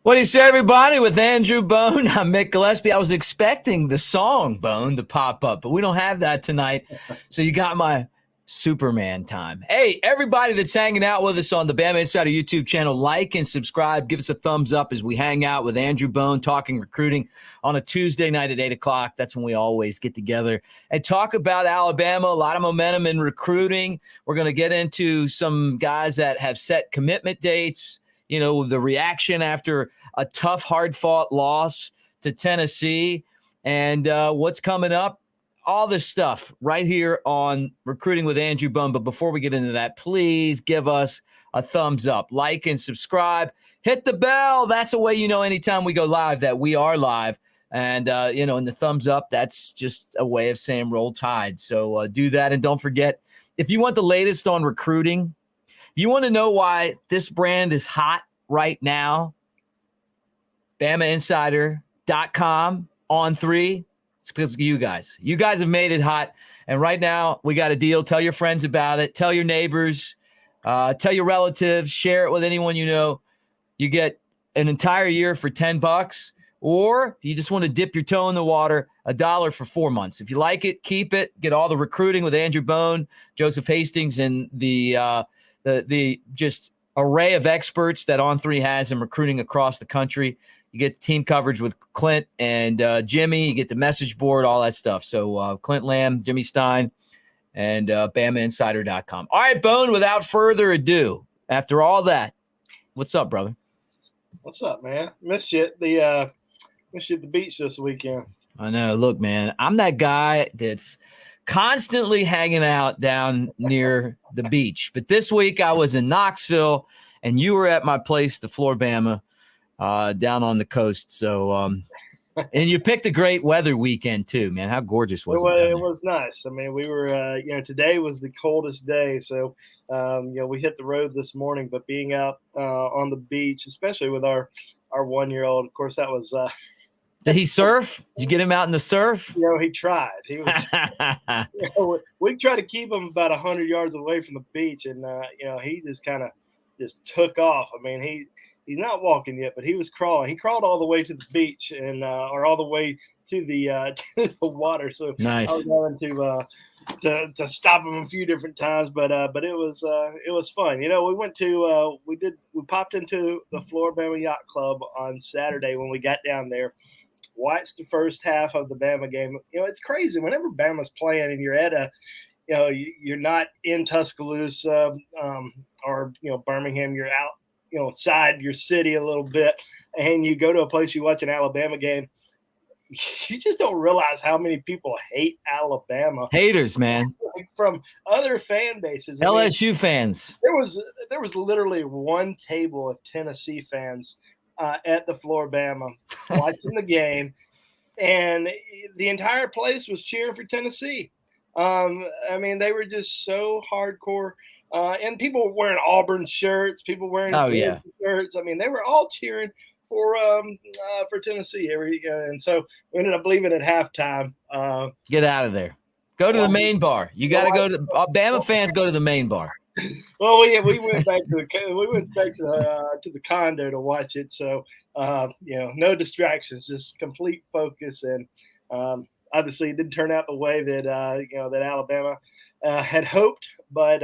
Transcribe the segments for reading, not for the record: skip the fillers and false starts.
What do you say, everybody? With Andrew Bone, I'm Mick Gillespie. I was expecting the song Bone to pop up, but we don't have that tonight. So you got my Superman time. Hey, everybody that's hanging out with us on the Bamainsider YouTube channel, like and subscribe. Give us a thumbs up as we hang out with Andrew Bone talking recruiting on a Tuesday night at 8 o'clock. That's when we always get together and talk about Alabama. A lot of momentum in recruiting. We're going to get into some guys that have set commitment dates. You know, the reaction after a tough, hard-fought loss to Tennessee and what's coming up, all this stuff right here on Recruiting with Andrew Bone. But before we get into that, please give us a thumbs up, like and subscribe. Hit the bell. That's a way you know anytime we go live that we are live. And, and the thumbs up, that's just a way of saying roll tide. So do that. And don't forget, if you want the latest on recruiting, you want to know why this brand is hot right now? Bamainsider.com on 3. It's because of you guys. You guys have made it hot. And right now, we got a deal. Tell your friends about it. Tell your neighbors. Tell your relatives. Share it with anyone you know. You get an entire year for $10. Or you just want to dip your toe in the water, $1 for 4 months. If you like it, keep it. Get all the recruiting with Andrew Bone, Joseph Hastings, and the just array of experts that On3 has in recruiting across the country. You get the team coverage with Clint and Jimmy. You get the message board, all that stuff. So Clint Lamb, Jimmy Stein, and Bamainsider.com. All right, Bone, without further ado, after all that, what's up, brother? What's up, man? Missed you at the beach this weekend. I know. Look, man, I'm that guy that's constantly hanging out down near the beach. But this week I was in Knoxville, and you were at my place, the Floribama, down on the coast. So, and you picked a great weather weekend too, man. How gorgeous was it? It was nice. I mean, we were, today was the coldest day. So, we hit the road this morning, but being out on the beach, especially with our 1-year-old, of course, that was. Did he surf? Did you get him out in the surf? He tried. He was. We tried to keep him about 100 yards away from the beach, and he just kind of just took off. I mean, he's not walking yet, but he was crawling. He crawled all the way to the beach and or all the way to the to the water. So nice. I was having to stop him a few different times, but it was fun. We popped into the Floribama Yacht Club on Saturday when we got down there. Watched the first half of the Bama game. It's crazy whenever Bama's playing and you're at you're not in Tuscaloosa or Birmingham. You're out outside your city a little bit, and you go to a place, you watch an Alabama game, you just don't realize how many people hate Alabama. Haters, man. From other fan bases. LSU fans. There was literally one table of Tennessee fans at the Floribama watching the game, and the entire place was cheering for Tennessee. They were just so hardcore. And people were wearing Auburn shirts, people wearing shirts. I mean, they were all cheering for Tennessee and so we ended up leaving at halftime. Get out of there. Go to the main bar. You got to go to Bama fans. Go to the main bar. Well, we went back to the condo to watch it. So no distractions, just complete focus. And obviously, it didn't turn out the way that that Alabama had hoped, but.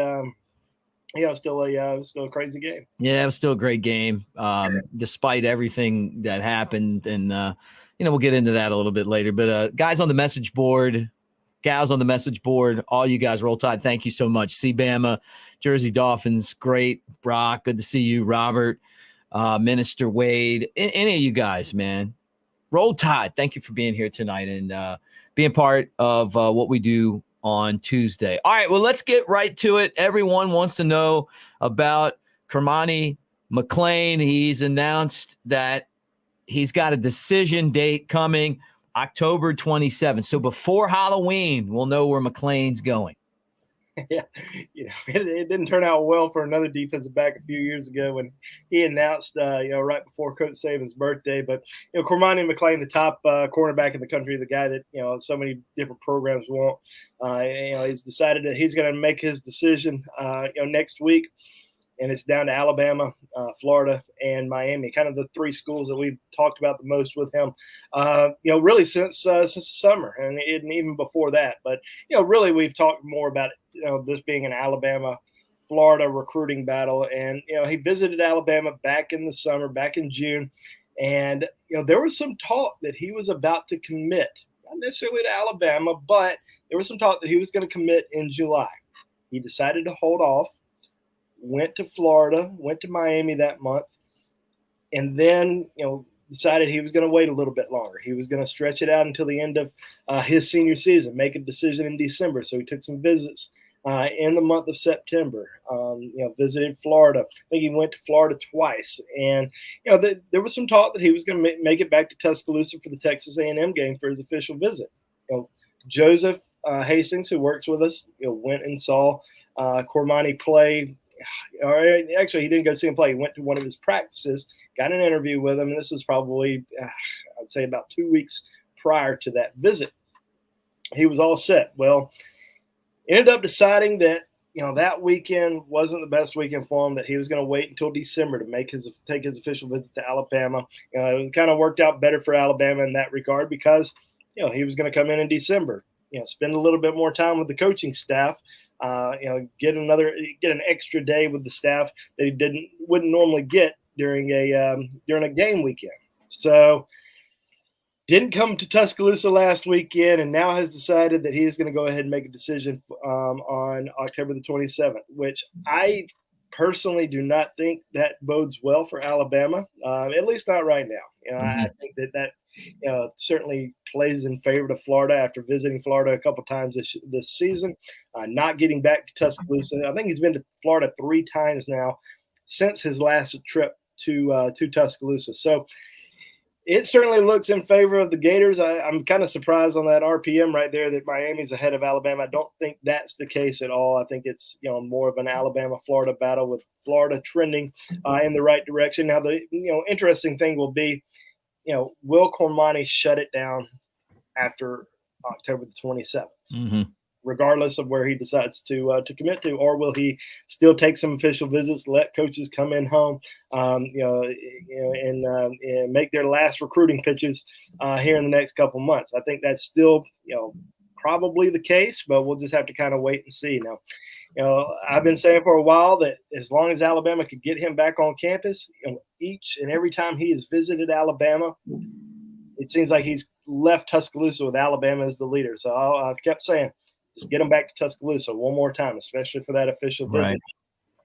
Still a crazy game. Yeah, it was still a great game, despite everything that happened. And, we'll get into that a little bit later. But guys on the message board, gals on the message board, all you guys, Roll Tide, thank you so much. See Bama, Jersey Dolphins, great. Brock, good to see you. Robert, Minister Wade, any of you guys, man. Roll Tide, thank you for being here tonight and being part of what we do on Tuesday. All right, well, let's get right to it. Everyone wants to know about Cormani McClain. He's announced that he's got a decision date coming October 27th. So before Halloween, we'll know where McClain's going. Yeah, it didn't turn out well for another defensive back a few years ago when he announced, right before Coach Saban's birthday. But Cormani McClain, the top cornerback in the country, the guy that so many different programs want. He's decided that he's going to make his decision, next week. and it's down to Alabama, Florida, and Miami, kind of the three schools that we've talked about the most with him, really since the summer and even before that. But, really we've talked more about, this being an Alabama Florida recruiting battle. And, he visited Alabama back in the summer, back in June. And, there was some talk that he was about to commit, not necessarily to Alabama, but there was some talk that he was going to commit in July. He decided to hold off, went to Florida, went to Miami that month, and then, decided he was going to wait a little bit longer. He was going to stretch it out until the end of his senior season, make a decision in December. So he took some visits in the month of September, visited Florida. I think he went to Florida twice. And, there was some talk that he was going to make it back to Tuscaloosa for the Texas A&M game for his official visit. Joseph Hastings, who works with us, went and saw Cormani play. Or actually, he didn't go see him play. He went to one of his practices, got an interview with him, and this was probably, I'd say, about 2 weeks prior to that visit. He was all set. Well, ended up deciding that, that weekend wasn't the best weekend for him, that he was going to wait until December to take his official visit to Alabama. It kind of worked out better for Alabama in that regard because, he was going to come in December, spend a little bit more time with the coaching staff, get an extra day with the staff that he wouldn't normally get during a game weekend. So didn't come to Tuscaloosa last weekend, and now has decided that he is going to go ahead and make a decision on October the 27th, which I personally do not think that bodes well for Alabama, at least not right now. I think that certainly plays in favor to Florida after visiting Florida a couple times this season, not getting back to Tuscaloosa. I think he's been to Florida 3 times now since his last trip to Tuscaloosa. So it certainly looks in favor of the Gators. I'm kind of surprised on that RPM right there that Miami's ahead of Alabama. I don't think that's the case at all. I think it's more of an Alabama-Florida battle, with Florida trending in the right direction. Now the interesting thing will be, will Cormani shut it down after October the 27th, regardless of where he decides to commit to, or will he still take some official visits, let coaches come in home, and make their last recruiting pitches here in the next couple months? I think that's still, probably the case, but we'll just have to kind of wait and see. Now, I've been saying for a while that as long as Alabama could get him back on campus, each and every time he has visited Alabama, it seems like he's left Tuscaloosa with Alabama as the leader. So I've kept saying, just get him back to Tuscaloosa one more time, especially for that official visit. Right.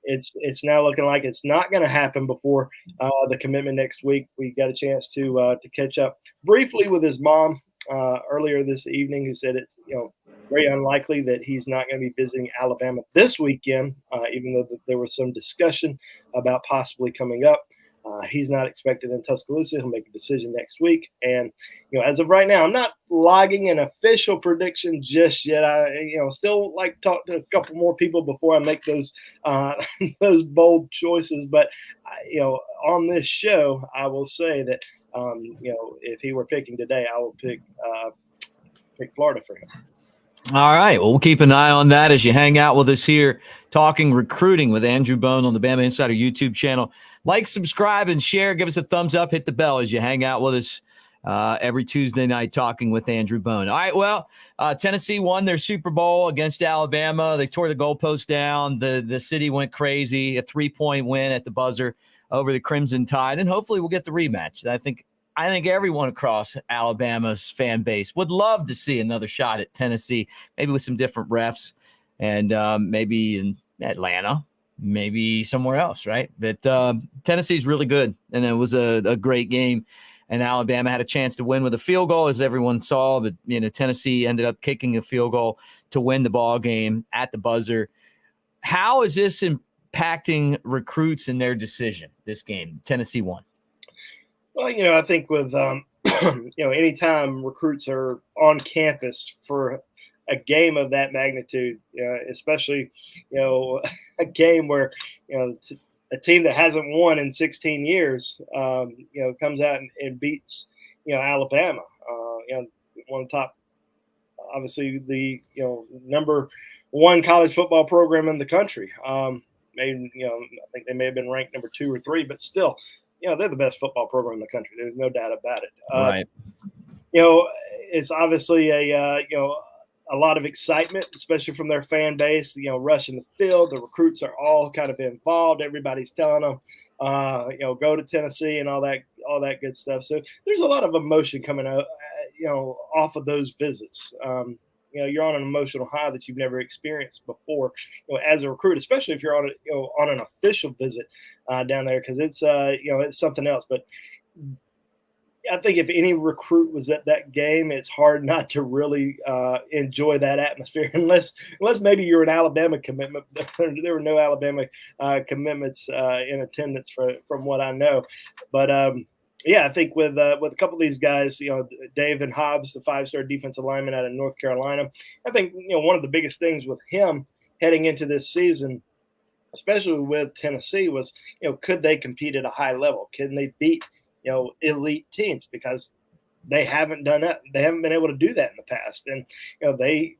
It's now looking like it's not going to happen before the commitment next week. We got a chance to catch up briefly with his mom earlier this evening, who said it's very unlikely that he's not going to be visiting Alabama this weekend, even though there was some discussion about possibly coming up. He's not expected in Tuscaloosa. He'll make a decision next week. And, as of right now, I'm not logging an official prediction just yet. I, still like to talk to a couple more people before I make those those bold choices. But, on this show, I will say that, if he were picking today, I will pick Florida for him. All right. Well, we'll keep an eye on that as you hang out with us here talking recruiting with Andrew Bone on the Bamainsider YouTube channel. Like, subscribe, and share. Give us a thumbs up. Hit the bell as you hang out with us every Tuesday night talking with Andrew Bone. All right. Well, Tennessee won their Super Bowl against Alabama. They tore the goalpost down. The city went crazy. A 3-point win at the buzzer over the Crimson Tide. And hopefully we'll get the rematch. I think everyone across Alabama's fan base would love to see another shot at Tennessee, maybe with some different refs, and maybe in Atlanta, maybe somewhere else, right? But Tennessee's really good, and it was a great game, and Alabama had a chance to win with a field goal, as everyone saw, but Tennessee ended up kicking a field goal to win the ball game at the buzzer. How is this impacting recruits in their decision, this game? Tennessee won. Well, I think with, anytime recruits are on campus for a game of that magnitude, especially, a game where, a team that hasn't won in 16 years, comes out and beats, Alabama, one of the top, obviously the, number one college football program in the country. maybe, I think they may have been ranked number 2 or 3, but still, they're the best football program in the country. There's no doubt about it. Right. It's obviously a lot of excitement, especially from their fan base, rushing the field. The recruits are all kind of involved. Everybody's telling them, go to Tennessee and all that good stuff. So there's a lot of emotion coming out, off of those visits. You're on an emotional high that you've never experienced before, as a recruit, especially if you're on an official visit down there, because it's something else. But I think if any recruit was at that game, it's hard not to really enjoy that atmosphere, unless maybe you're an Alabama commitment. There were no Alabama commitments in attendance from what I know. But I think with a couple of these guys, Daevin Hobbs, the 5-star defensive lineman out of North Carolina, I think one of the biggest things with him heading into this season, especially with Tennessee, was could they compete at a high level? Can they beat elite teams? Because they haven't done that. They haven't been able to do that in the past. And, they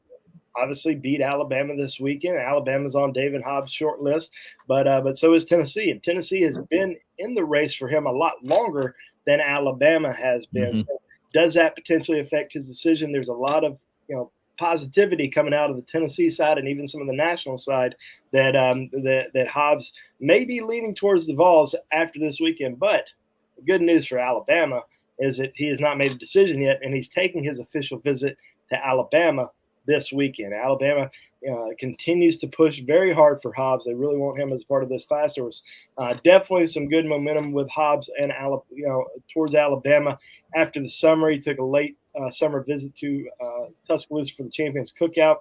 obviously beat Alabama this weekend. Alabama's on Daevin Hobbs' short list, but so is Tennessee. And Tennessee has been in the race for him a lot longer than Alabama has been. Mm-hmm. So does that potentially affect his decision? There's a lot of, positivity coming out of the Tennessee side and even some of the national side that Hobbs may be leaning towards the Vols after this weekend. But the good news for Alabama is that he has not made a decision yet, and he's taking his official visit to Alabama this weekend. Alabama continues to push very hard for Hobbs. They really want him as part of this class. There was definitely some good momentum with Hobbs and towards Alabama after the summer. He took a late summer visit to Tuscaloosa for the Champions Cookout.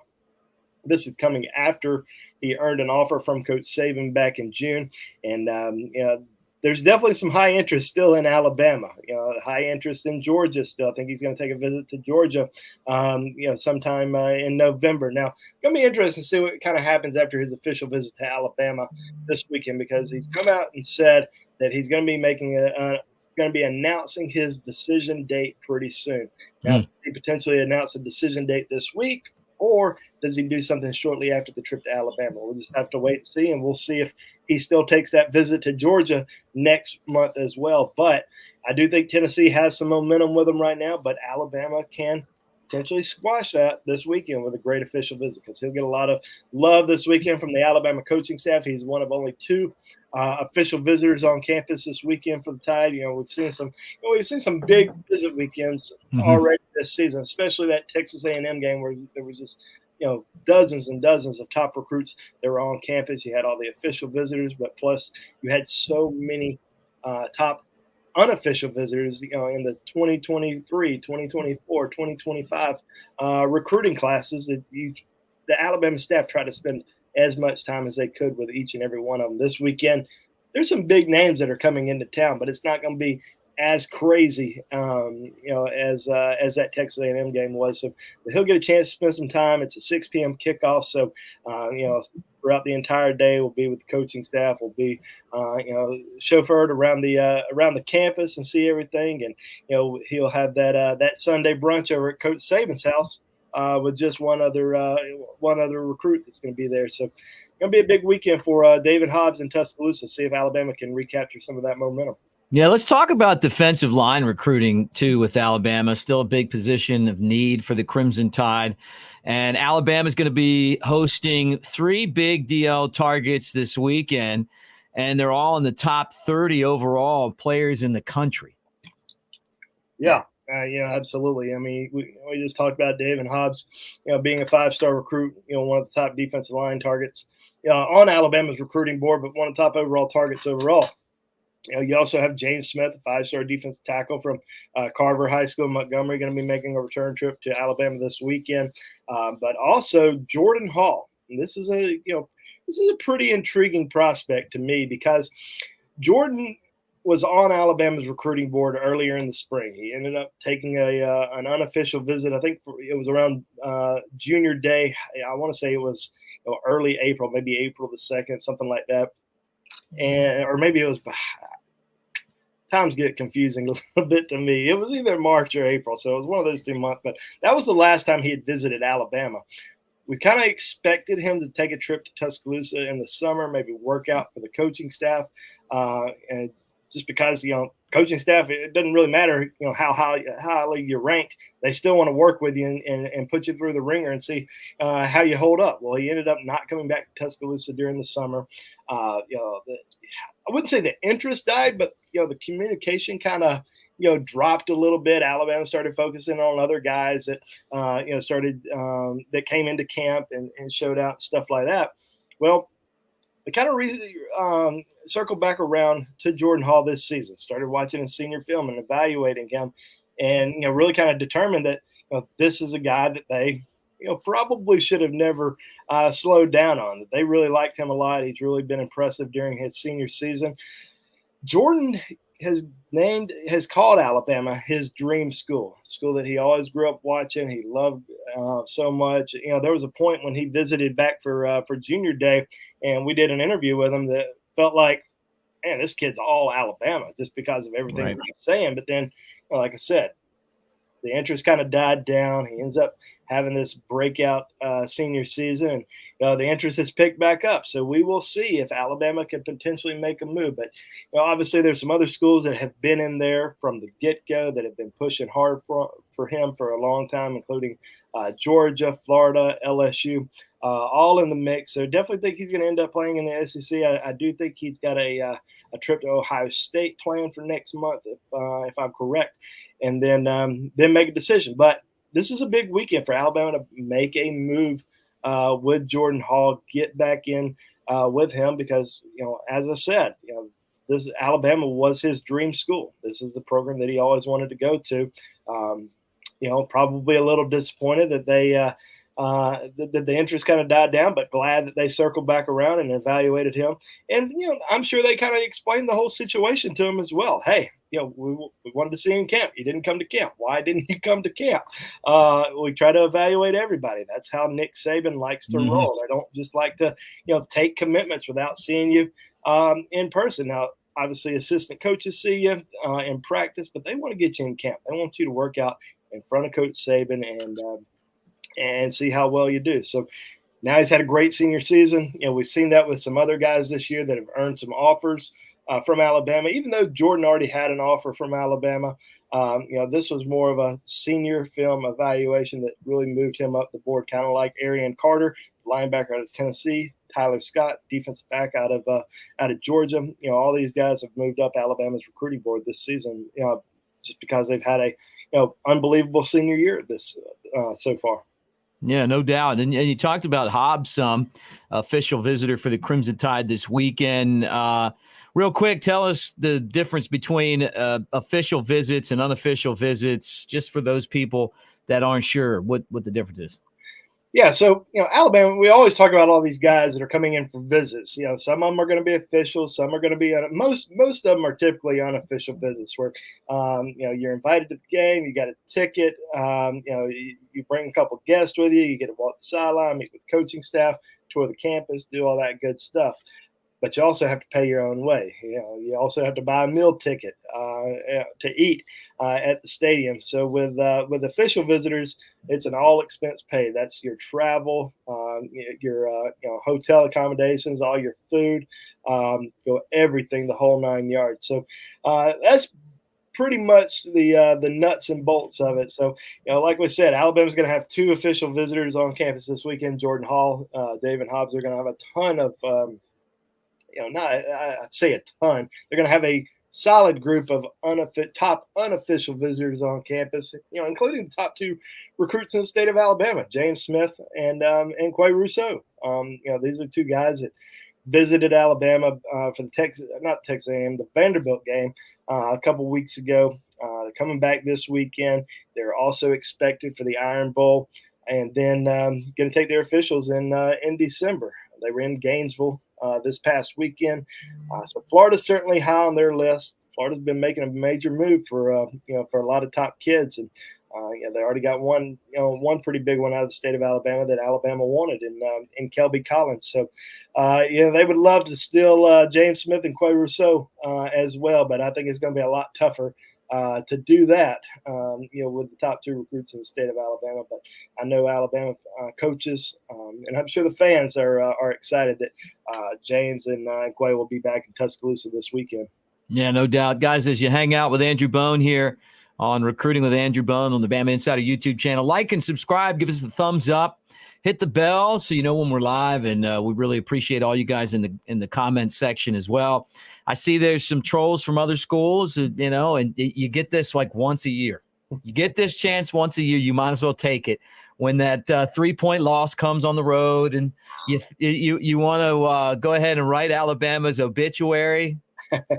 This is coming after he earned an offer from Coach Saban back in June, and there's definitely some high interest still in Alabama, high interest in Georgia still. I think he's going to take a visit to Georgia, sometime in November. Now, it's going to be interesting to see what kind of happens after his official visit to Alabama this weekend, because he's come out and said that he's going to be going to be announcing his decision date pretty soon. Now, does he potentially announce a decision date this week, or does he do something shortly after the trip to Alabama? We'll just have to wait and see, and we'll see if he still takes that visit to Georgia next month as well. But I do think Tennessee has some momentum with them right now, but Alabama can potentially squash that this weekend with a great official visit, because he'll get a lot of love this weekend from the Alabama coaching staff. He's one of only 2 official visitors on campus this weekend for the Tide. We've seen some big visit weekends already this season, especially that Texas A&M game where there was just dozens and dozens of top recruits that were on campus. You had all the official visitors, but plus you had so many top unofficial visitors, in the 2023, 2024, 2025 recruiting classes. The Alabama staff tried to spend as much time as they could with each and every one of them. This weekend, there's some big names that are coming into town, but it's not going to be as crazy, as that Texas A&M game was. So he'll get a chance to spend some time. It's a 6 p.m. kickoff, so throughout the entire day, we'll be with the coaching staff. We'll be chauffeured around the campus and see everything. And he'll have that Sunday brunch over at Coach Saban's house with just one other recruit that's going to be there. So it's going to be a big weekend for Daevin Hobbs in Tuscaloosa. See if Alabama can recapture some of that momentum. Yeah, let's talk about defensive line recruiting, too, with Alabama. Still a big position of need for the Crimson Tide. And Alabama's going to be hosting 3 big DL targets this weekend, and they're all in the top 30 overall players in the country. Yeah, absolutely. I mean, we just talked about Daevin Hobbs, being a 5-star recruit, one of the top defensive line targets on Alabama's recruiting board, but one of the top overall targets overall. You also have James Smith, a 5-star defensive tackle from Carver High School in Montgomery, going to be making a return trip to Alabama this weekend. But also Jordan Hall. And this is a pretty intriguing prospect to me, because Jordan was on Alabama's recruiting board earlier in the spring. He ended up taking an unofficial visit. I think it was around Junior Day. I want to say it was early April, maybe April the 2nd, something like that. Or maybe it was – times get confusing a little bit to me. It was either March or April, so it was one of those 2 months. But that was the last time he had visited Alabama. we kind of expected him to take a trip to Tuscaloosa in the summer, maybe work out for the coaching staff. And just because, coaching staff, it doesn't really matter, how highly you're ranked. They still want to work with you and put you through the ringer and see how you hold up. Well, he ended up not coming back to Tuscaloosa during the summer. I wouldn't say the interest died, but, the communication kind of, dropped a little bit. Alabama started focusing on other guys that, that came into camp and showed out and stuff like that. Well, they kind of circled back around to Jordan Hall this season, started watching his senior film and evaluating him, and, really kind of determined that, this is a guy that they, probably should have never slowed down on. They really liked him a lot. He's really been impressive during his senior season. Jordan has called Alabama his dream school that he always grew up watching. He loved so much. There was a point when he visited back for junior day, and we did an interview with him that felt like, man, this kid's all Alabama just because of everything he was saying. But then, like I said, the interest kind of died down. He ends up having this breakout senior season, and the interest has picked back up. So we will see if Alabama can potentially make a move. But obviously there's some other schools that have been in there from the get-go that have been pushing hard for him for a long time, including Georgia, Florida, LSU, all in the mix. So definitely think he's going to end up playing in the SEC. I do think he's got a trip to Ohio State planned for next month, if I'm correct, and then make a decision. But this is a big weekend for Alabama to make a move with Jordan Hall, get back in with him because, as I said, this Alabama was his dream school. This is the program that he always wanted to go to. Probably a little disappointed that that the interest kind of died down, but glad that they circled back around and evaluated him. And, I'm sure they kind of explained the whole situation to him as well. Hey, we wanted to see him in camp. You didn't come to camp. Why didn't you come to camp? We try to evaluate everybody. That's how Nick Saban likes to roll. They don't just like to, take commitments without seeing you in person. Now, obviously, assistant coaches see you in practice, but they want to get you in camp. They want you to work out in front of Coach Saban and see how well you do. So now he's had a great senior season. We've seen that with some other guys this year that have earned some offers from Alabama, even though Jordan already had an offer from Alabama. This was more of a senior film evaluation that really moved him up the board, kind of like Arian Carter, linebacker out of Tennessee, Tyler Scott, defensive back out of Georgia. All these guys have moved up Alabama's recruiting board this season, just because they've had a unbelievable senior year this so far. Yeah, no doubt. And you talked about Hobbs, some official visitor for the Crimson Tide this weekend. Real quick, tell us the difference between official visits and unofficial visits, just for those people that aren't sure what the difference is. Yeah, so, Alabama, we always talk about all these guys that are coming in for visits. Some of them are going to be official. Some are going to be most of them are typically unofficial visits where, you're invited to the game. You got a ticket. You bring a couple guests with you. You get to walk the sideline, meet with coaching staff, tour the campus, do all that good stuff. But you also have to pay your own way. You also have to buy a meal ticket to eat at the stadium. So with official visitors, it's an all expense paid. That's your travel, your hotel accommodations, all your food, everything, the whole 9 yards. So that's pretty much the nuts and bolts of it. So, like we said, Alabama's going to have 2 official visitors on campus this weekend. Jordan Hall, Daevin Hobbs are going to have a ton of I'd say a ton. They're going to have a solid group of top unofficial visitors on campus, including the top 2 recruits in the state of Alabama, James Smith and Quay Russaw. These are 2 guys that visited Alabama for the Vanderbilt game a couple weeks ago. They're coming back this weekend. They're also expected for the Iron Bowl, and then going to take their officials in December. They were in Gainesville this past weekend. So Florida's certainly high on their list. Florida's been making a major move for a lot of top kids, and they already got one pretty big one out of the state of Alabama that Alabama wanted in Kelby Collins. So they would love to steal James Smith and Quay Russaw as well, but I think it's going to be a lot tougher to do that, with the top 2 recruits in the state of Alabama. But I know Alabama coaches, and I'm sure the fans are excited that James and Quay will be back in Tuscaloosa this weekend. Yeah, no doubt. Guys, as you hang out with Andrew Bone here on Recruiting with Andrew Bone on the Bamainsider YouTube channel, like and subscribe. Give us the thumbs up. Hit the bell so you know when we're live, and we really appreciate all you guys in the comments section as well. I see there's some trolls from other schools, and you get this like once a year. You get this chance once a year. You might as well take it. When that 3-point loss comes on the road, and you want to go ahead and write Alabama's obituary,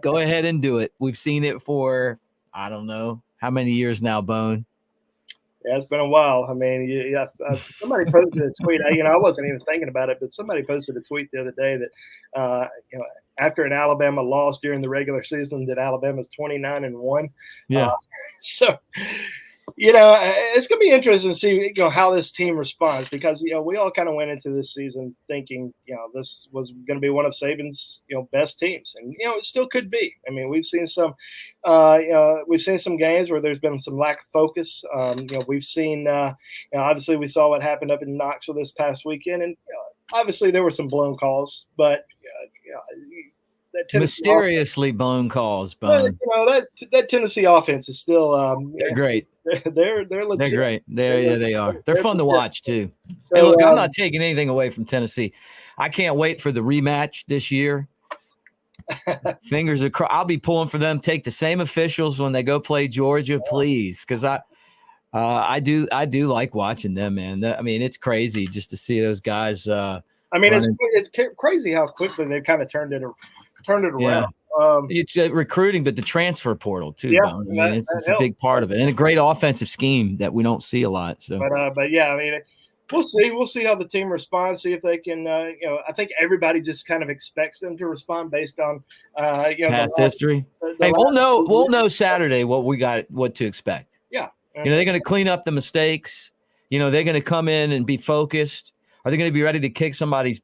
go ahead and do it. We've seen it for I don't know how many years now, Bone. Yeah, it's been a while. I mean, somebody posted a tweet. I wasn't even thinking about it, but somebody posted a tweet the other day that, after an Alabama loss during the regular season, that Alabama's 29-1. Yeah. So, it's going to be interesting to see, how this team responds, because, we all kind of went into this season thinking, this was going to be one of Saban's, best teams. And, it still could be. I mean, we've seen some games where there's been some lack of focus. We've seen, obviously we saw what happened up in Knoxville this past weekend. And obviously there were some blown calls, but, mysteriously blown calls, Bone. That Tennessee offense is still they're great. They're legit. They're great. They are. They're fun to watch too. So, hey, look, I'm not taking anything away from Tennessee. I can't wait for the rematch this year. Fingers are crossed. I'll be pulling for them. Take the same officials when they go play Georgia, please, because I do like watching them, man. It's crazy just to see those guys. It's crazy how quickly they've kind of turned it around. Yeah. It's recruiting, but the transfer portal too. Yeah, it's a big part of it, and a great offensive scheme that we don't see a lot. So, but yeah, we'll see. We'll see how the team responds. See if they can. I think everybody just kind of expects them to respond based on past history. We'll know Saturday what to expect. Yeah, they're going to clean up the mistakes. They're going to come in and be focused. Are they going to be ready to kick somebody's?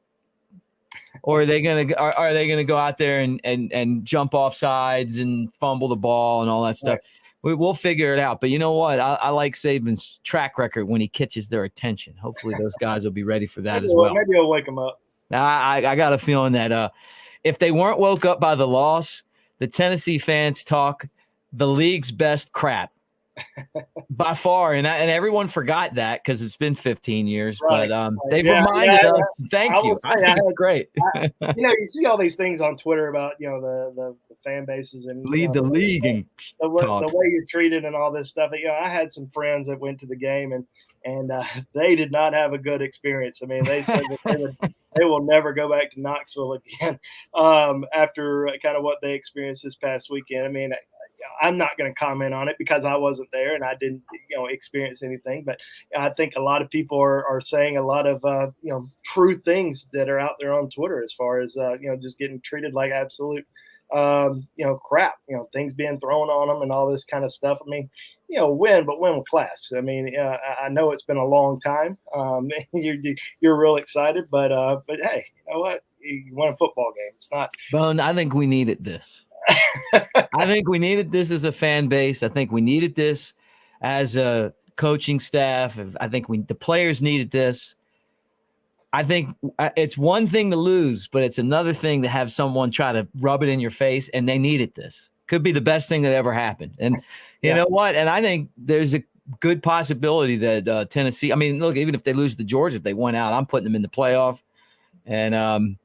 Or are they going to go out there and jump off sides and fumble the ball and all that stuff? Right. We'll figure it out. But you know what? I like Saban's track record when he catches their attention. Hopefully those guys will be ready for that as well. Maybe he'll wake them up. I got a feeling that if they weren't woke up by the loss, the Tennessee fans talk the league's best crap. By far, and everyone forgot that because it's been 15 years. Right, but they've reminded us. Thank you. That's great. You see all these things on Twitter about the fan bases and lead the league and the way you're treated and all this stuff. I had some friends that went to the game and they did not have a good experience. They said that they will never go back to Knoxville again after kind of what they experienced this past weekend. I'm not going to comment on it because I wasn't there and I didn't, experience anything. But I think a lot of people are saying a lot of, true things that are out there on Twitter as far as, just getting treated like absolute, crap. Things being thrown on them and all this kind of stuff. Win with class. I know it's been a long time. You're real excited, but hey, you know what? You win a football game. It's not. Bone, I think we needed this. I think we needed this as a fan base. I think we needed this as a coaching staff. I think the players needed this. I think it's one thing to lose, but it's another thing to have someone try to rub it in your face, and they needed this. Could be the best thing that ever happened. And you know what? And I think there's a good possibility that Tennessee – look, even if they lose to Georgia, if they went out, I'm putting them in the playoff. And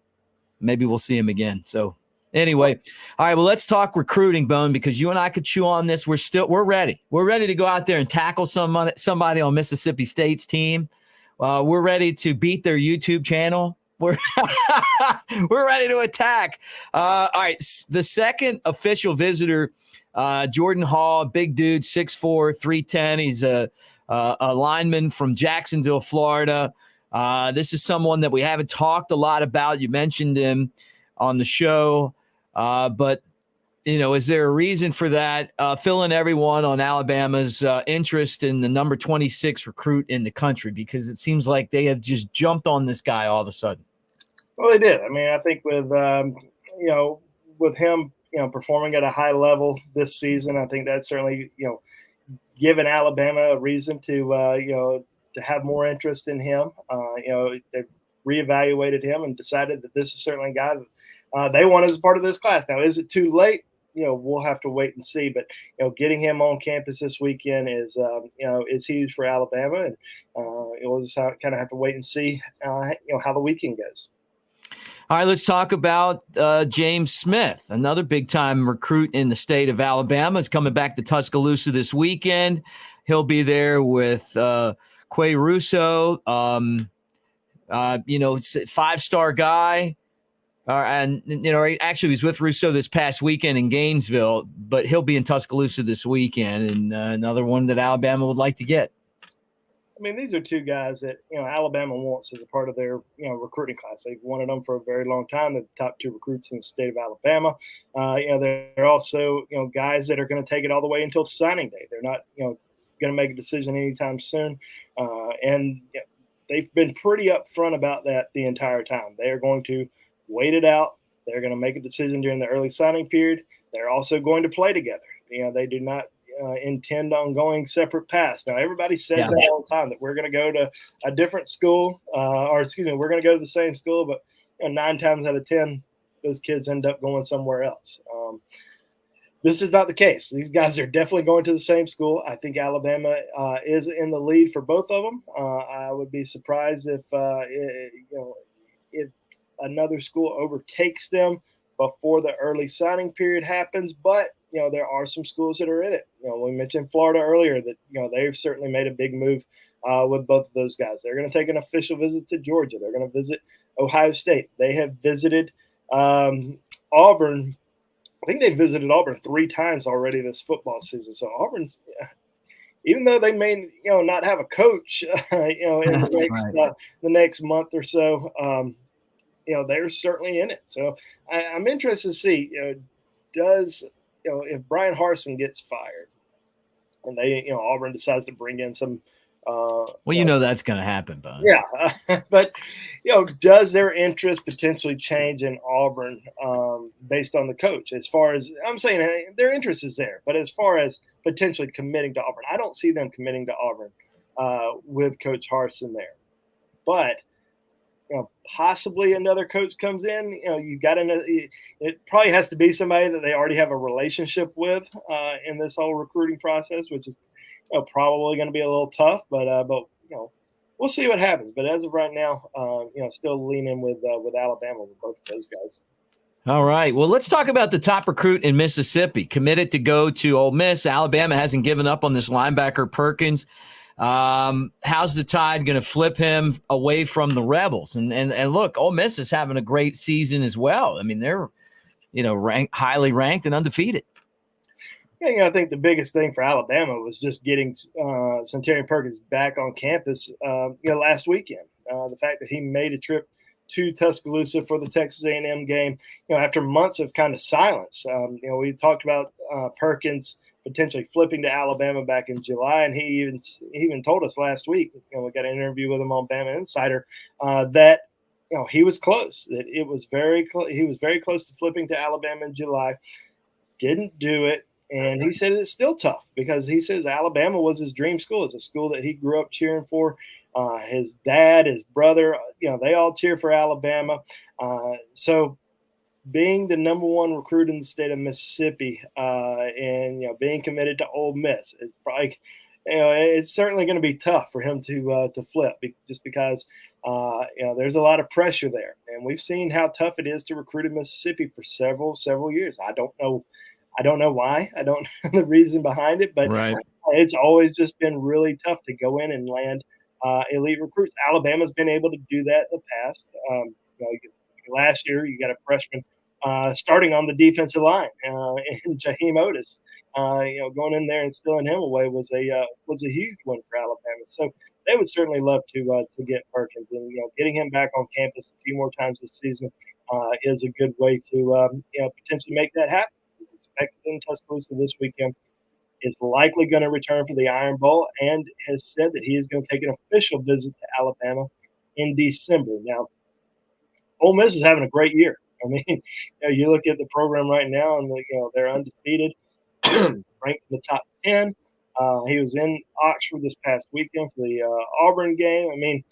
maybe we'll see them again. So – anyway, all right, well, let's talk recruiting, Bone, because you and I could chew on this. We're ready. We're ready to go out there and tackle somebody on Mississippi State's team. We're ready to beat their YouTube channel. We're ready to attack. All right, the second official visitor, Jordan Hall, big dude, 6'4", 310. He's a lineman from Jacksonville, Florida. This is someone that we haven't talked a lot about. You mentioned him on the show. But, is there a reason for that? Fill in everyone on Alabama's interest in the number 26 recruit in the country, because it seems like they have just jumped on this guy all of a sudden. Well, they did. I think with, with him, performing at a high level this season. I think that's certainly, given Alabama a reason to have more interest in him. They've reevaluated him and decided that this is certainly a guy that they want as a part of this class. Now, is it too late? We'll have to wait and see. But getting him on campus this weekend is huge for Alabama, and we'll just kind of have to wait and see how the weekend goes. All right, let's talk about James Smith, another big-time recruit in the state of Alabama. Is coming back to Tuscaloosa this weekend. He'll be there with Quay Russaw, five-star guy. And actually, he was with Russaw this past weekend in Gainesville, but he'll be in Tuscaloosa this weekend, and another one that Alabama would like to get. I mean, these are two guys that, Alabama wants as a part of their, recruiting class. They've wanted them for a very long time. They're the top two recruits in the state of Alabama. They're also, guys that are going to take it all the way until signing day. They're not, going to make a decision anytime soon. And they've been pretty upfront about that the entire time. They are going to wait it out. They're going to make a decision during the early signing period. They're also going to play together. They do not intend on going separate paths. Now, everybody says that all the time, that we're going to go to a different school, we're going to go to the same school, but 9 times out of 10, those kids end up going somewhere else. This is not the case. These guys are definitely going to the same school. I think Alabama is in the lead for both of them. I would be surprised if another school overtakes them before the early signing period happens, but there are some schools that are in it. We mentioned Florida earlier that they've certainly made a big move with both of those guys. They're going to take an official visit to Georgia. They're going to visit Ohio State. They have visited Auburn. I think they visited Auburn 3 times already this football season. So Auburn's, even though they may not have a coach, in the next month or so, they're certainly in it. So I'm interested to see, if Brian Harsin gets fired and Auburn decides to bring in some, that's going to happen, Bud. Yeah. But, does their interest potentially change in Auburn based on the coach? As far as I'm saying, their interest is there, but as far as potentially committing to Auburn, I don't see them committing to Auburn with Coach Harsin there. But, possibly another coach comes in, you got to, it probably has to be somebody that they already have a relationship with in this whole recruiting process, which is probably going to be a little tough, but we'll see what happens. But as of right now, still leaning with Alabama with both of those guys. All right. Well, let's talk about the top recruit in Mississippi, committed to go to Ole Miss. Alabama hasn't given up on this linebacker Perkins. How's the Tide going to flip him away from the Rebels? And look, Ole Miss is having a great season as well. I mean, they're, highly ranked and undefeated. I think the biggest thing for Alabama was just getting Suntarine Perkins back on campus, last weekend. The fact that he made a trip to Tuscaloosa for the Texas A&M game, after months of kind of silence. We talked about Perkins potentially flipping to Alabama back in July, and he even told us last week. We got an interview with him on Bamainsider that he was close. That it was very close. He was very close to flipping to Alabama in July. Didn't do it, and he said it's still tough because he says Alabama was his dream school. It's a school that he grew up cheering for. His dad, his brother, they all cheer for Alabama. So being the number 1 recruit in the state of Mississippi and being committed to Ole Miss, it's probably, it's certainly going to be tough for him to flip just because there's a lot of pressure there, and we've seen how tough it is to recruit in Mississippi for several years. I don't know why. I don't know the reason behind it, but It's always just been really tough to go in and land elite recruits. Alabama's been able to do that in the past. Last year, you got a freshman starting on the defensive line, and Jaheim Otis, going in there and stealing him away was a huge win for Alabama. So they would certainly love to get Perkins, and getting him back on campus a few more times this season is a good way to potentially make that happen. He's expected in Tuscaloosa this weekend. Is likely going to return for the Iron Bowl, and has said that he is going to take an official visit to Alabama in December. Now, Ole Miss is having a great year. I mean, you look at the program right now, and they're undefeated, ranked in the top 10. He was in Oxford this past weekend for the Auburn game. I mean,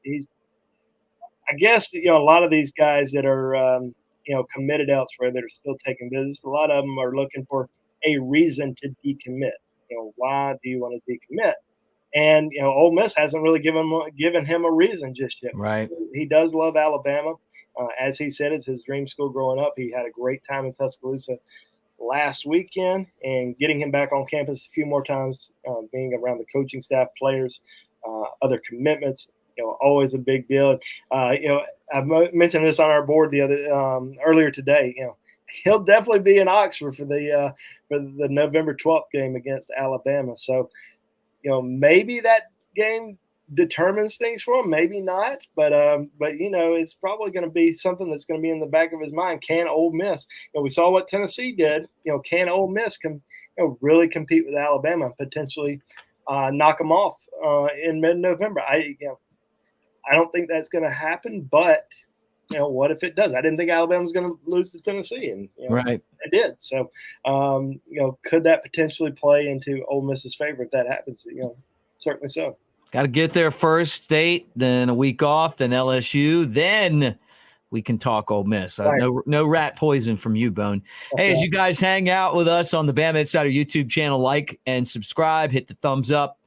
he's. I guess a lot of these guys that are committed elsewhere that are still taking visits. A lot of them are looking for a reason to decommit. Why do you want to decommit? And Ole Miss hasn't really given him a reason just yet. Right. He does love Alabama. As he said, it's his dream school growing up. He had a great time in Tuscaloosa last weekend, and getting him back on campus a few more times, being around the coaching staff, players, other commitments, always a big deal. I mentioned this on our board earlier today. He'll definitely be in Oxford for the November 12th game against Alabama. So, maybe that game determines things for him, maybe not, but it's probably going to be something that's going to be in the back of his mind. Can Ole Miss? We saw what Tennessee did. Can Ole Miss really compete with Alabama, potentially knock them off in mid-November? I don't think that's going to happen, but what if it does? I didn't think Alabama was going to lose to Tennessee, and right, it did. So, could that potentially play into Ole Miss's favor if that happens? Certainly so. Got to get there first, State, then a week off, then LSU, then we can talk Ole Miss. Right. No rat poison from you, Bone. Hey, as you guys hang out with us on the Bamainsider YouTube channel, like and subscribe, hit the thumbs up,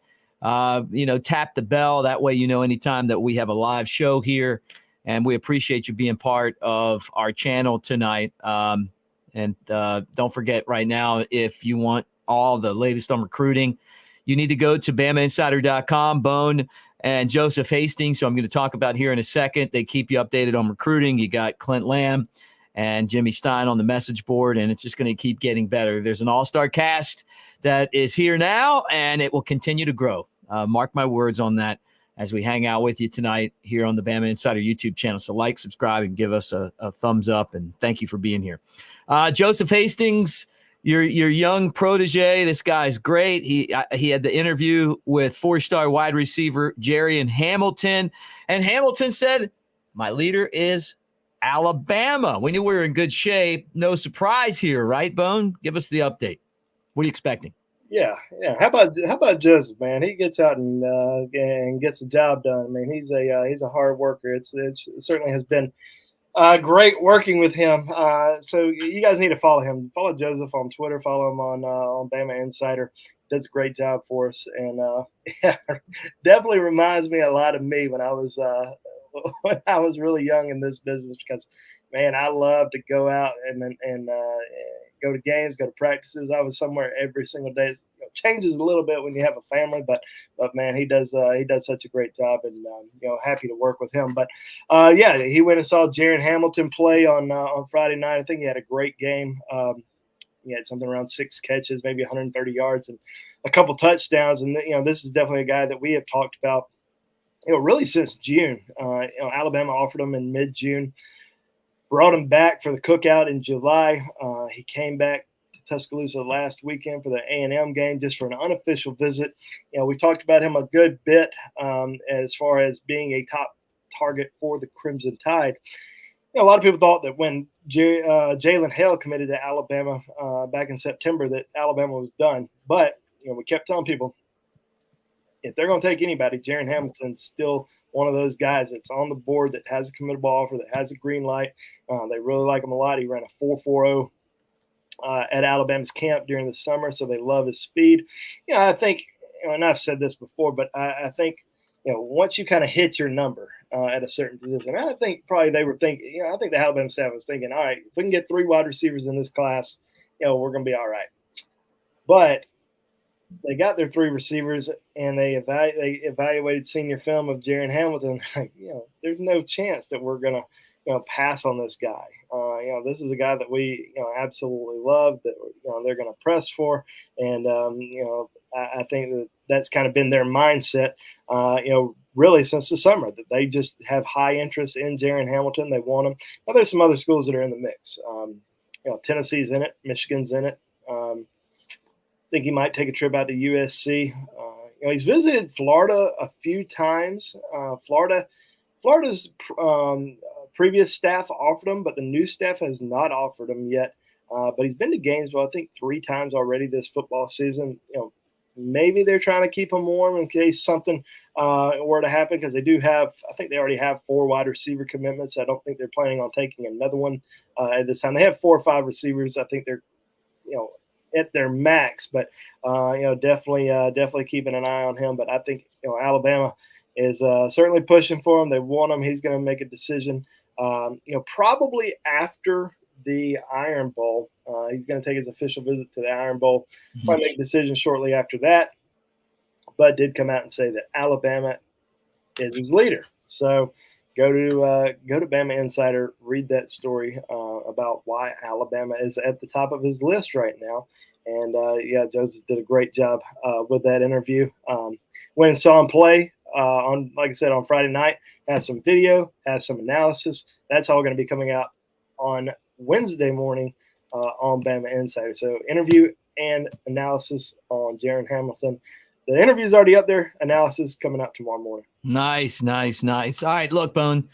tap the bell. That way anytime that we have a live show here. And we appreciate you being part of our channel tonight. And don't forget right now, if you want all the latest on recruiting, you need to go to Bamainsider.com. Bone and Joseph Hastings, who I'm going to talk about here in a second. They keep you updated on recruiting. You got Clint Lamb and Jimmy Stein on the message board, and it's just going to keep getting better. There's an all-star cast that is here now, and it will continue to grow. Mark my words on that as we hang out with you tonight here on the Bamainsider YouTube channel. So like, subscribe, and give us a thumbs up, and thank you for being here. Joseph Hastings, your young protege. This guy's great. He had the interview with 4-star wide receiver Jaren Hamilton, and Hamilton said, my leader is Alabama. We knew we were in good shape. No surprise here, right, Bone? Give us the update. What are you expecting? Yeah. How about Joseph, man? He gets out and gets the job done. I mean, he's a hard worker. It certainly has been great working with him. So you guys need to follow him. Follow Joseph on Twitter. Follow him on Bamainsider. Does a great job for us, and definitely reminds me a lot of me when I was really young in this business, because, man, I love to go out and go to games, go to practices. I was somewhere every single day. It changes a little bit when you have a family, but man, he does such a great job, and happy to work with him. But he went and saw Jaren Hamilton play on Friday night. I think he had a great game. He had something around 6 catches, maybe 130 yards, and a couple touchdowns. And this is definitely a guy that we have talked about, really since June. Alabama offered him in mid-June. Brought him back for the cookout in July. He came back to Tuscaloosa last weekend for the A&M game, just for an unofficial visit. We talked about him a good bit as far as being a top target for the Crimson Tide. A lot of people thought that when Jalen Hale committed to Alabama back in September that Alabama was done. But we kept telling people, if they're going to take anybody, Jaren Hamilton's still one of those guys that's on the board, that has a committable offer, that has a green light. They really like him a lot. He ran a 4.40 at Alabama's camp during the summer, so they love his speed. I think, and I've said this before, but I think, once you kind of hit your number at a certain position, I think probably they were thinking, I think the Alabama staff was thinking, all right, if we can get 3 wide receivers in this class, we're going to be all right. But they got their 3 receivers, and they evaluated senior film of Jaren Hamilton. There's no chance that we're going to pass on this guy. This is a guy that we absolutely love, that they're going to press for, and I think that's kind of been their mindset. Really since the summer, that they just have high interest in Jaren Hamilton. They want him. Now, there's some other schools that are in the mix. Tennessee's in it, Michigan's in it. I think he might take a trip out to USC. He's visited Florida a few times. Florida's previous staff offered him, but the new staff has not offered him yet. But he's been to Gainesville, I think, 3 times already this football season. Maybe they're trying to keep him warm in case something were to happen, because they do have, I think they already have 4 wide receiver commitments. I don't think they're planning on taking another one at this time. They have 4 or 5 receivers. I think they're, at their max, but definitely keeping an eye on him. But I think Alabama is certainly pushing for him. They want him. He's going to make a decision. Probably after the Iron Bowl. He's going to take his official visit to the Iron Bowl. Probably make a decision shortly after that. Bud did come out and say that Alabama is his leader. So go to Bamainsider, read that story about why Alabama is at the top of his list right now. And Joseph did a great job with that interview. Went and saw him play like I said, on Friday night. Has some video, has some analysis. That's all going to be coming out on Wednesday morning on Bamainsider. So interview and analysis on Jaren Hamilton. The interview is already up there. Analysis coming out tomorrow morning. Nice. All right, look, Bone.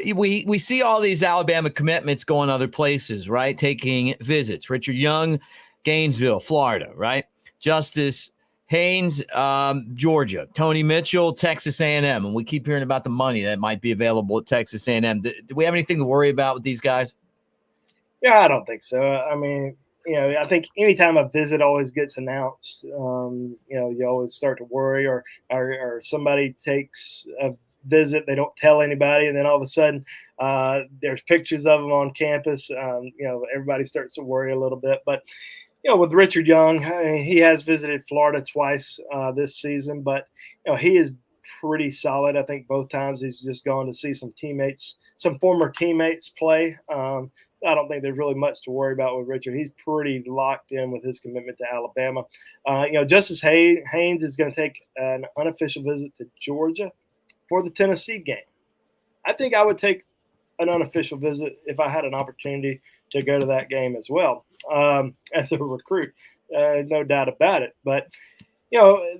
We see all these Alabama commitments going other places, right? Taking visits. Richard Young, Gainesville, Florida, right? Justice Haynes, Georgia. Tony Mitchell, Texas A&M. And we keep hearing about the money that might be available at Texas A&M. Do we have anything to worry about with these guys? Yeah, I don't think so. I mean, I think anytime a visit always gets announced, you always start to worry, or somebody takes a visit, they don't tell anybody, and then all of a sudden there's pictures of them on campus. Everybody starts to worry a little bit. But with Richard Young, he has visited Florida twice this season, but he is pretty solid. I think both times he's just gone to see some former teammates play. I don't think there's really much to worry about with Richard. He's pretty locked in with his commitment to Alabama. Justice Haynes is going to take an unofficial visit to Georgia for the Tennessee game. I think I would take an unofficial visit if I had an opportunity to go to that game as well as a recruit. No doubt about it. But,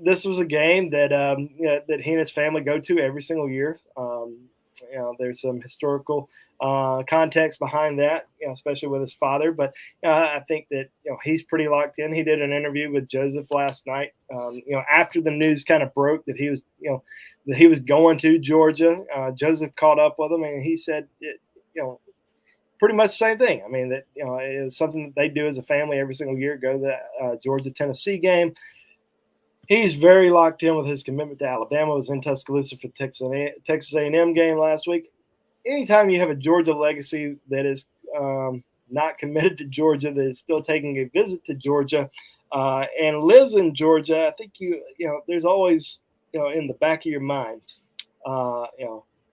this was a game that that he and his family go to every single year. There's some historical context behind that, especially with his father. But I think that he's pretty locked in. He did an interview with Joseph last night. After the news kind of broke that he was going to Georgia, Joseph caught up with him, and he said, pretty much the same thing. I mean, that it was something that they do as a family every single year. Go to the Georgia-Tennessee game. He's very locked in with his commitment to Alabama. Was in Tuscaloosa for Texas A&M game last week. Anytime you have a Georgia legacy that is not committed to Georgia, that is still taking a visit to Georgia and lives in Georgia, I think there's always in the back of your mind,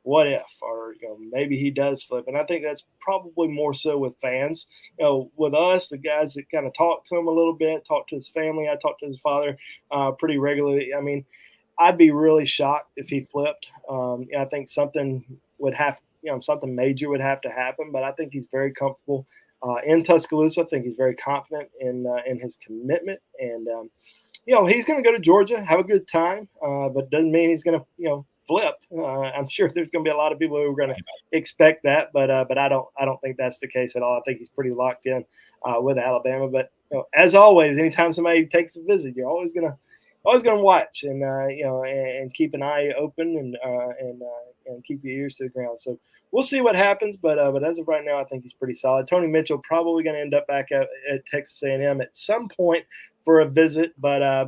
what if, or maybe he does flip. And I think that's probably more so with fans. With us, the guys that kind of talk to him a little bit, talk to his family. I talk to his father pretty regularly. I mean, I'd be really shocked if he flipped. I think something would have, something major would have to happen. But I think he's very comfortable in Tuscaloosa. I think he's very confident in his commitment, and he's going to go to Georgia, have a good time, but doesn't mean he's going to flip. I'm sure there's going to be a lot of people who are going to expect that, but I don't think that's the case at all. I think he's pretty locked in with Alabama. But as always, anytime somebody takes a visit, you're always going to watch and and keep an eye open and keep your ears to the ground. So we'll see what happens, but as of right now, I think he's pretty solid. Tony Mitchell probably going to end up back at Texas A&M at some point for a visit, but I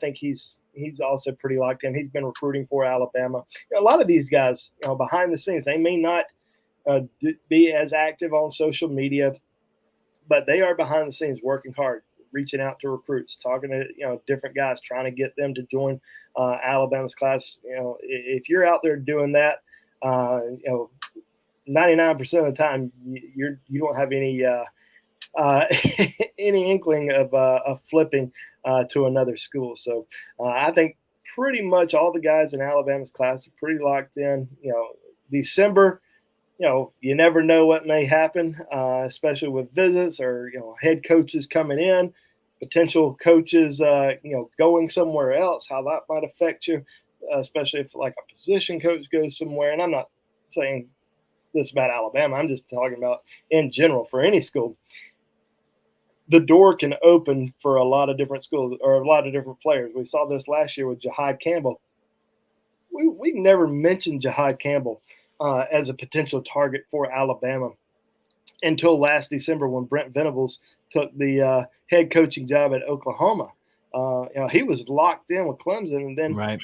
think he's also pretty locked in. He's been recruiting for Alabama. A lot of these guys, behind the scenes, they may not be as active on social media, but they are behind the scenes working hard, reaching out to recruits, talking to different guys, trying to get them to join Alabama's class. If you're out there doing that, 99% of the time you don't have any any inkling of flipping to another school. So I think pretty much all the guys in Alabama's class are pretty locked in. December, you never know what may happen, especially with visits or head coaches coming in, potential coaches going somewhere else, how that might affect you, especially if like a position coach goes somewhere. And I'm not saying this about Alabama. I'm just talking about in general for any school. The door can open for a lot of different schools or a lot of different players. We saw this last year with Jahad Campbell. We never mentioned Jahad Campbell as a potential target for Alabama until last December when Brent Venables took the head coaching job at Oklahoma. He was locked in with Clemson, and then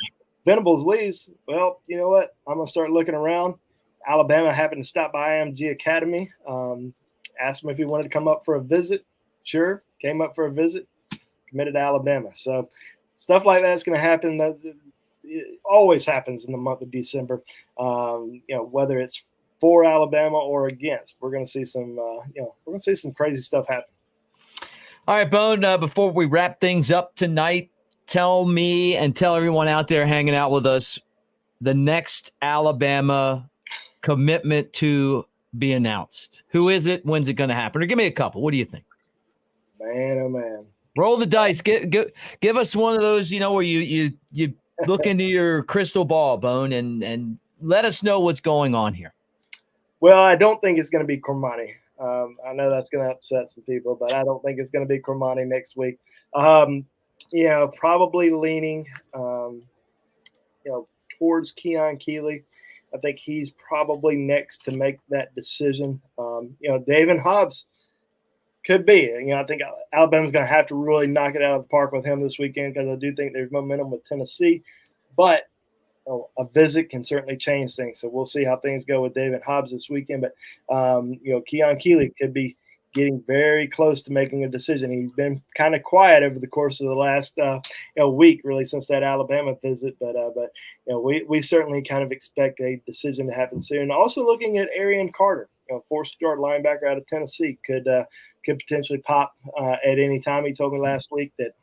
Venables leaves. Well, you know what? I'm going to start looking around. Alabama happened to stop by IMG Academy, asked him if he wanted to come up for a visit. Sure, came up for a visit, committed to Alabama. So stuff like that's going to happen. It always happens in the month of December, whether it's for Alabama or against. We're going to see some, some crazy stuff happen. All right, Bone, before we wrap things up tonight, tell me and tell everyone out there hanging out with us the next Alabama commitment to be announced. Who is it? When's it going to happen? Or give me a couple. What do you think? Man, oh, man. Roll the dice. Give us one of those, where you look into your crystal ball, Bone, and let us know what's going on here. Well, I don't think it's going to be Cormani. I know that's going to upset some people, but I don't think it's going to be Cormani next week. Probably leaning, towards Keon Keeley. I think he's probably next to make that decision. Daevin Hobbs could be. I think Alabama's going to have to really knock it out of the park with him this weekend because I do think there's momentum with Tennessee. But a visit can certainly change things. So we'll see how things go with Daevin Hobbs this weekend. But, Keon Keeley could be getting very close to making a decision. He's been kind of quiet over the course of the last week, really, since that Alabama visit. But we certainly kind of expect a decision to happen soon. Also looking at Arian Carter, four-star linebacker out of Tennessee, could potentially pop at any time. He told me last week that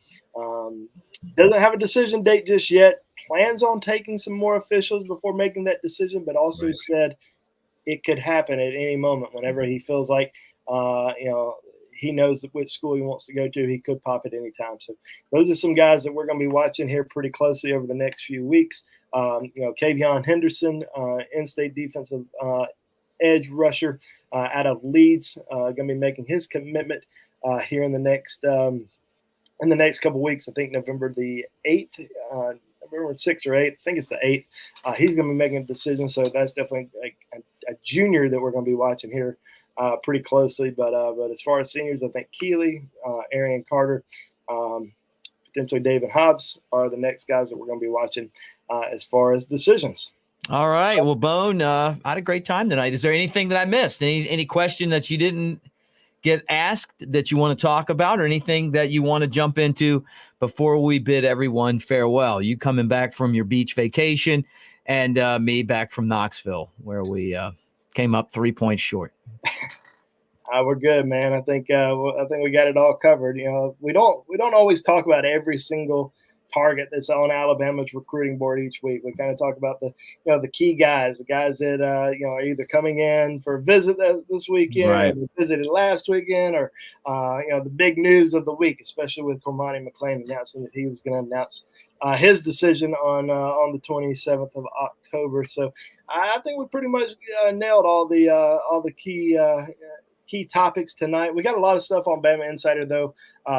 doesn't have a decision date just yet, plans on taking some more officials before making that decision, but also said it could happen at any moment whenever he feels like he knows which school he wants to go to. He could pop at any time. So those are some guys that we're going to be watching here pretty closely over the next few weeks. Kavion Henderson, in-state defensive edge rusher out of Leeds, going to be making his commitment here in the next couple of weeks. I think November the 8th, November 6th or 8th. I think it's the 8th. He's going to be making a decision. So that's definitely a junior that we're going to be watching here pretty closely. But as far as seniors, I think Keeley, Arian Carter, potentially Daevin Hobbs are the next guys that we're going to be watching as far as decisions. All right. Well, Bone, I had a great time tonight. Is there anything that I missed? Any question that you didn't get asked that you want to talk about, or anything that you want to jump into before we bid everyone farewell? You coming back from your beach vacation, and me back from Knoxville, where we came up 3 points short. We're good, man. I think we got it all covered. We don't always talk about every single target that's on Alabama's recruiting board each week. We kind of talk about the key guys, the guys that are either coming in for a visit this weekend, or visited last weekend, or the big news of the week, especially with Cormani McClain announcing that he was going to announce his decision on the 27th of October. So I think we pretty much nailed all the key topics tonight. We got a lot of stuff on Bamainsider though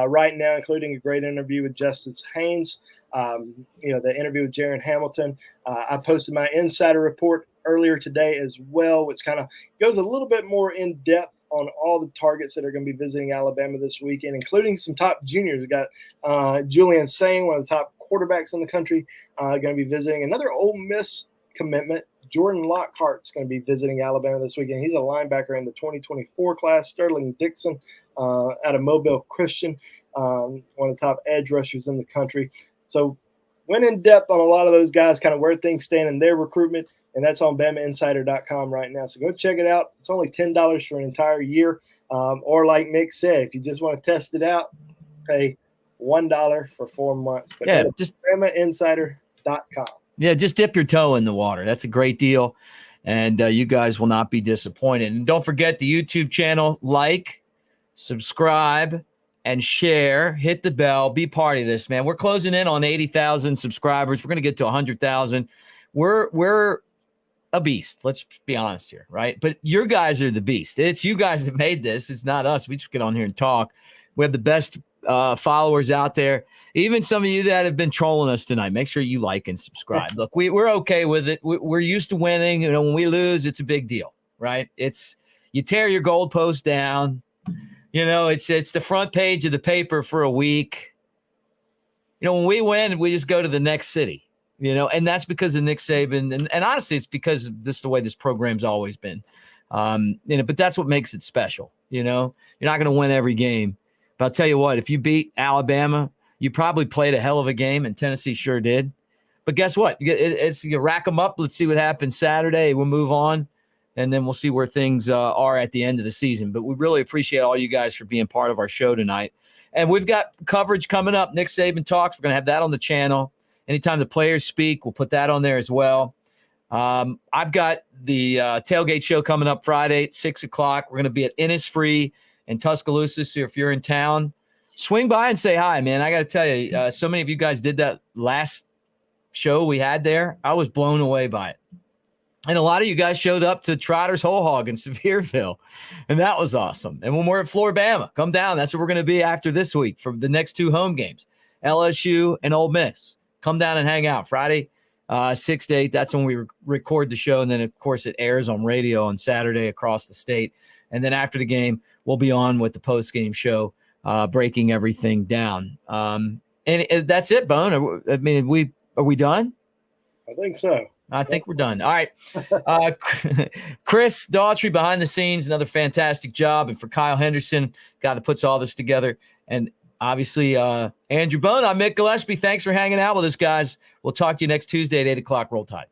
right now, including a great interview with Justice Haynes. The interview with Jaren Hamilton. I posted my insider report earlier today as well, which kind of goes a little bit more in depth on all the targets that are going to be visiting Alabama this weekend, including some top juniors. We got Julian Sain, one of the top quarterbacks in the country, going to be visiting. Another Ole Miss commitment, Jordan Lockhart's going to be visiting Alabama this weekend. He's a linebacker in the 2024 class. Sterling Dixon out of Mobile Christian, one of the top edge rushers in the country. So went in depth on a lot of those guys, kind of where things stand in their recruitment, and that's on Bamainsider.com right now. So go check it out. It's only $10 for an entire year. Or like Nick said, if you just want to test it out, pay $1 for 4 months. But just Bamainsider.com. Yeah, just dip your toe in the water. That's a great deal, and you guys will not be disappointed. And don't forget the YouTube channel, like, subscribe, and share. Hit the bell. Be part of this, man. We're closing in on 80,000 subscribers. We're going to get to 100,000. We're a beast. Let's be honest here, right? But your guys are the beast. It's you guys that made this. It's not us. We just get on here and talk. We have the best followers out there. Even some of you that have been trolling us tonight, make sure you like and subscribe. Look, we're okay with it. We're used to winning. You know, when we lose, it's a big deal, right? It's you tear your goalpost down. You know, it's the front page of the paper for a week. You know, when we win, we just go to the next city. You know, and that's because of Nick Saban. And honestly, it's because of the way this program's always been. You know, but that's what makes it special. You know, you're not going to win every game. But I'll tell you what, if you beat Alabama, you probably played a hell of a game, and Tennessee sure did. But guess what? You rack them up. Let's see what happens Saturday. We'll move on, and then we'll see where things are at the end of the season. But we really appreciate all you guys for being part of our show tonight. And we've got coverage coming up. Nick Saban Talks. We're going to have that on the channel. Anytime the players speak, we'll put that on there as well. I've got the tailgate show coming up Friday at 6 o'clock. We're going to be at Innisfree in Tuscaloosa. So if you're in town, swing by and say hi, man. I got to tell you, so many of you guys did that last show we had there. I was blown away by it. And a lot of you guys showed up to Trotter's Whole Hog in Sevierville, and that was awesome. And when we're at Floribama, come down. That's where we're going to be after this week for the next two home games, LSU and Ole Miss. Come down and hang out Friday, 6 to 8. That's when we record the show. And then, of course, it airs on radio on Saturday across the state. And then after the game, we'll be on with the post-game show, breaking everything down. And that's it, Bone. I mean, are we done? I think so. I think we're done. All right. Chris Daughtry behind the scenes, another fantastic job. And for Kyle Henderson, guy that puts all this together. And obviously, Andrew Bone, I'm Mick Gillespie. Thanks for hanging out with us, guys. We'll talk to you next Tuesday at 8 o'clock. Roll Tide.